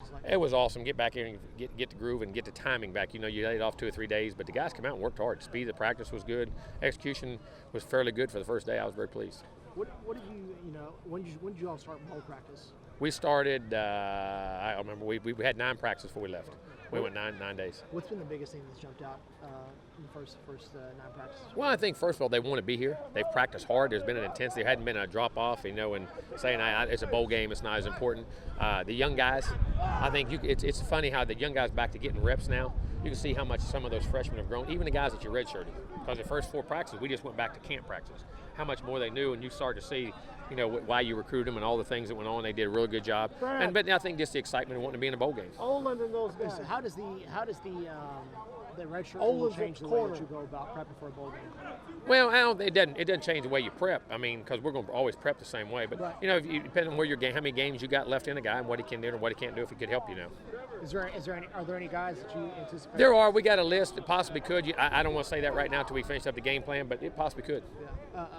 practice like? It was awesome. Get back here and get the groove and get the timing back. You laid off 2 or 3 days, but the guys came out and worked hard. Speed of the practice was good. Execution was fairly good for the first day. I was very pleased. What did when did you all start bowl practice? We started, I remember we had 9 practices before we left. We went 9 days. What's been the biggest thing that's jumped out in the first 9 practices? Well, I think first of all they want to be here. They've practiced hard. There's been an intensity. There hadn't been a drop off, and saying it's a bowl game, it's not as important. The young guys, I think it's funny how the young guys back to getting reps now. You can see how much some of those freshmen have grown. Even the guys that you redshirted, because the first 4 practices we just went back to camp practice. How much more they knew, and you start to see, why you recruited them and all the things that went on. They did a really good job. But I think just the excitement of wanting to be in a bowl game. Olin and those guys. How does the redshirt rule change the way that you go about prepping for a bowl game? Well, it doesn't change the way you prep. I mean, because we're going to always prep the same way. But depending on where your game, how many games you got left in a guy, and what he can do and what he can't do, if he could help you now. Are there any guys that you anticipate? There are. We got a list that possibly could. I don't want to say that right now until we finish up the game plan, but it possibly could. Yeah.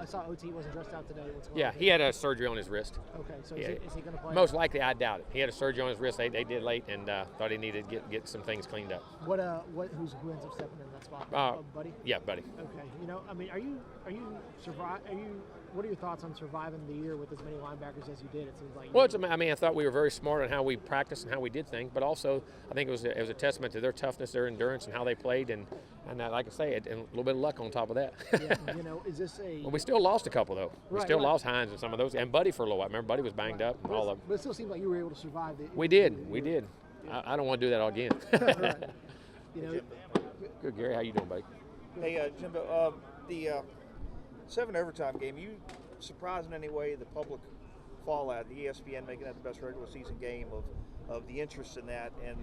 I saw OT wasn't dressed out today. Yeah, he had a surgery on his wrist. Okay, so is he going to play? Most likely, I doubt it. He had a surgery on his wrist. They did late, and thought he needed to get some things cleaned up. Who ends up stepping in that spot? Buddy. Yeah, Buddy. Okay. What are your thoughts on surviving the year with as many linebackers as you did? It seems like. Well, I thought we were very smart on how we practiced and how we did things, but also I think it was a testament to their toughness, their endurance, and how they played, and like I say, and a little bit of luck on top of that. Yeah, is this a? Well, we still lost a couple though. We still lost Hines and some of those, and Buddy for a little while. Remember, Buddy was banged up and all of them. But it still seemed like you were able to survive. We did. Yeah. I don't want to do that all again. Right. Good, Gary. How you doing, buddy? Hey, Jimbo. The 7 overtime game. You surprised in any way the public fallout? The ESPN making that the best regular season game of the interest in that, and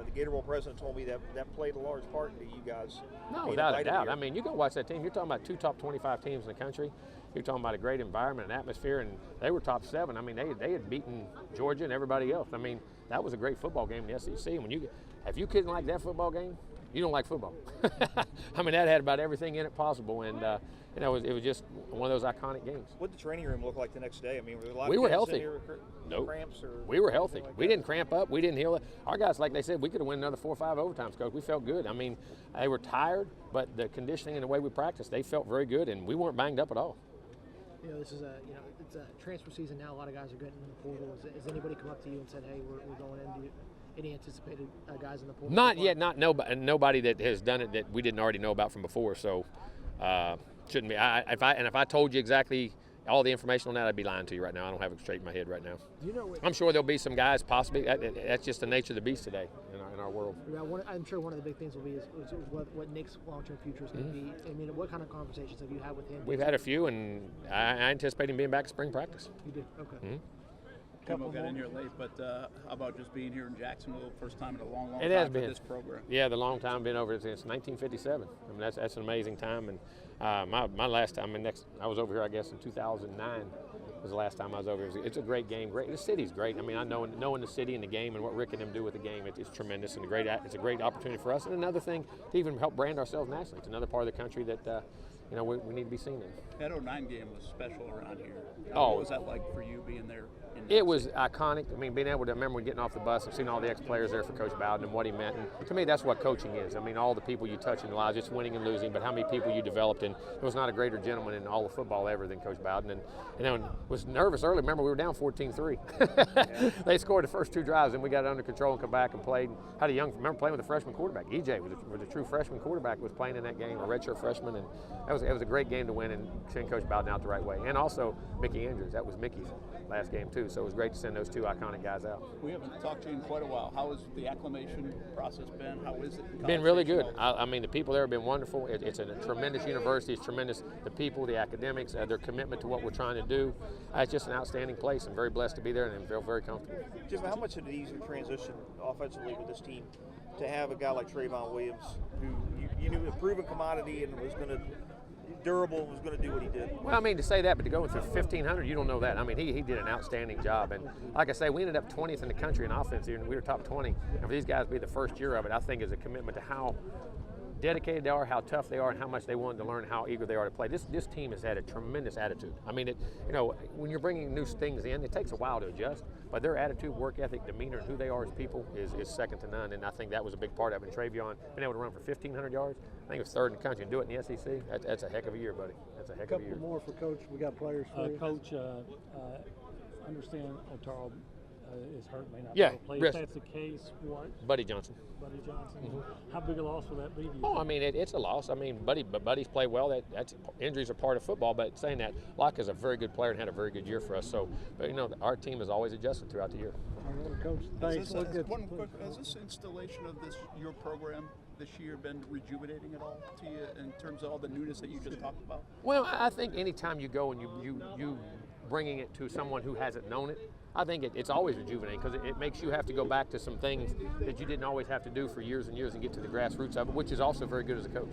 the Gator Bowl president told me that played a large part into you guys. No, without a doubt. I mean, you go watch that team. You're talking about 2 top 25 teams in the country. You're talking about a great environment and atmosphere, and they were top 7. I mean, they had beaten Georgia and everybody else. I mean, that was a great football game in the SEC. And if you couldn't like that football game, you don't like football. I mean, that had about everything in it possible, and it was just one of those iconic games. What did the training room look like the next day? I mean, were there a lot we of were kids healthy. in here, Nope. Cramps or we were healthy. We didn't cramp up. We didn't heal. Our guys, like they said, we could have won another 4 or 5 overtimes, Coach. We felt good. I mean, they were tired, but the conditioning and the way we practiced, they felt very good, and we weren't banged up at all. This is it's a transfer season now. A lot of guys are getting in the portal. Has anybody come up to you and said, "Hey, we're going in"? Any anticipated guys in the portal? Not yet. Nobody that has done it that we didn't already know about from before. So shouldn't be. If I told you exactly all the information on that, I'd be lying to you right now. I don't have it straight in my head right now. I'm sure there'll be some guys possibly. That's just the nature of the beast today in our world. Yeah, I'm sure one of the big things will be is what Nick's long-term future is going to be. I mean, what kind of conversations have you had with him? We've had a few, and I anticipate him being back at spring practice. You do? Okay. Mm-hmm. Jimbo got in here late, but how about just being here in Jacksonville, first time in a long it time has for been. this program? Yeah, the long time been over since 1957. I mean, that's an amazing time. And my last time, I was over here, I guess, in 2009 was the last time I was over here. It's a great game. The city's great. I mean, knowing the city and the game and what Rick and them do with the game, it's tremendous and it's a great opportunity for us. And another thing to even help brand ourselves nationally. It's another part of the country that we need to be seen in. That 09 game was special around here. Oh. What was that like for you being there? It was iconic. I mean, being able to remember getting off the bus and seeing all the ex-players there for Coach Bowden and what he meant. And to me, that's what coaching is. I mean, all the people you touch in the lives, just winning and losing, but how many people you developed. And there was not a greater gentleman in all of football ever than Coach Bowden. And was nervous early. Remember, we were down 14-3. Yeah. They scored the first 2 drives, and we got it under control and come back and played. Remember playing with a freshman quarterback. EJ was a true freshman quarterback, was playing in that game, a redshirt freshman. And it was a great game to win and send Coach Bowden out the right way. And also Mickey Andrews. That was Mickey's last game, too. So it was great to send those 2 iconic guys out. We haven't talked to you in quite a while. How has the acclimation process been? How is it? Been really good. I mean, the people there have been wonderful. It's a tremendous university. It's tremendous. The people, the academics, their commitment to what we're trying to do. It's just an outstanding place. I'm very blessed to be there and feel very comfortable. Jim, how much of an easier transition offensively with this team to have a guy like Trayvon Williams, who you knew was a proven commodity and was going to durable and was going to do what he did? Well, I mean, to say that, but to go through 1,500, you don't know that. I mean, he did an outstanding job. And like I say, we ended up 20th in the country in offense here, and we were top 20. And for these guys to be the first year of it, I think is a commitment to how dedicated they are, how tough they are, and how much they want to learn, how eager they are to play. This team has had a tremendous attitude. I mean, when you're bringing new things in, it takes a while to adjust, but their attitude, work ethic, demeanor, and who they are as people is second to none, and I think that was a big part of it. And Travion being able to run for 1,500 yards, I think it was third in the country, and do it in the SEC, that's a heck of a year, buddy. That's a heck of a year. Couple more for Coach. We got players for you. Coach, understand Otaro is hurt, may not Yeah, be able to play. yes. If that's the case, what? Buddy Johnson. Buddy Johnson. How big a loss will that be? Do you Oh, think? I mean, it's a loss. I mean, Buddy's played well. That's injuries are part of football. But saying that, Locke is a very good player and had a very good year for us. So, but our team has always adjusted throughout the year. All right, Coach, thanks. Look good. Has this installation of your program this year been rejuvenating at all to you in terms of all the newness that you just talked about? Well, I think anytime you go and you bringing it to someone who hasn't known it, I think it's always rejuvenating because it makes you have to go back to some things that you didn't always have to do for years and years and get to the grassroots of it, which is also very good as a coach.